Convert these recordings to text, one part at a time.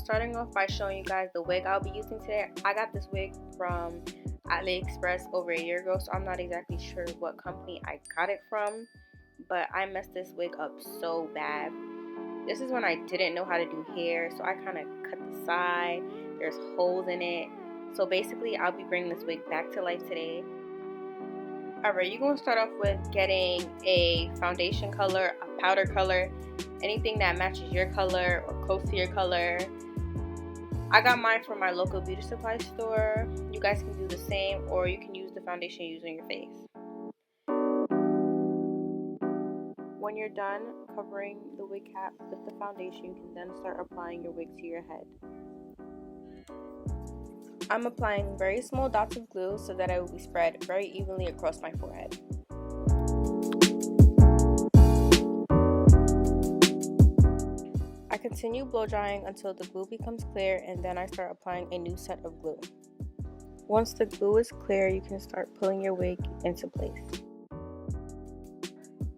starting off by showing you guys the wig I'll be using today. I got this wig from AliExpress over a year ago, so I'm not exactly sure what company I got it from, but I messed this wig up so bad. This is when I didn't know how to do hair, so I kind of cut the side. There's holes in it. So basically, I'll be bringing this wig back to life today. Alright, you're going to start off with getting a foundation color, a powder color, anything that matches your color or close to your color. I got mine from my local beauty supply store. You guys can do the same, or you can use the foundation you use on your face. When you're done covering the wig cap with the foundation, you can then start applying your wig to your head. I'm applying very small dots of glue so that it will be spread very evenly across my forehead. I continue blow drying until the glue becomes clear, and then I start applying a new set of glue. Once the glue is clear, you can start pulling your wig into place.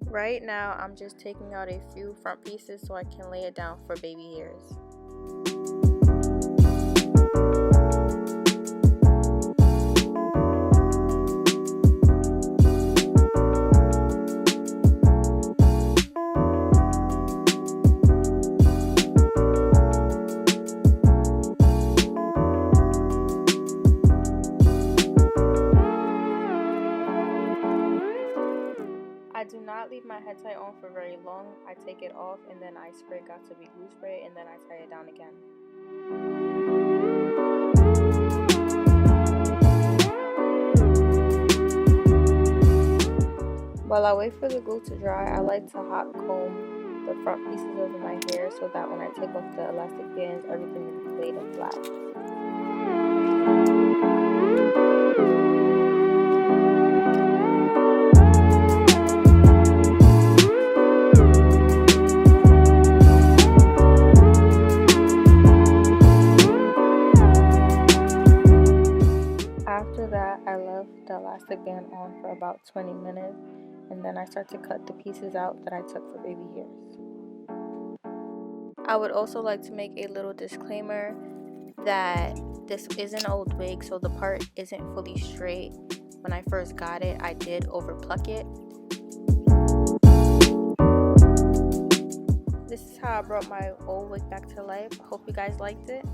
Right now, I'm just taking out a few front pieces so I can lay it down for baby hairs. I do not leave my head tie on for very long. I take it off and then I spray Got2b glue spray and then I tie it down again. While I wait for the glue to dry, I like to hot comb the front pieces of my hair so that when I take off the elastic bands, everything is laid and flat. After that, I left the elastic band on for about 20 minutes, and then I start to cut the pieces out that I took for baby hairs. I would also like to make a little disclaimer that this is an old wig, so the part isn't fully straight. When I first got it, I did over pluck it. This is how I brought my old wig back to life. I hope you guys liked it.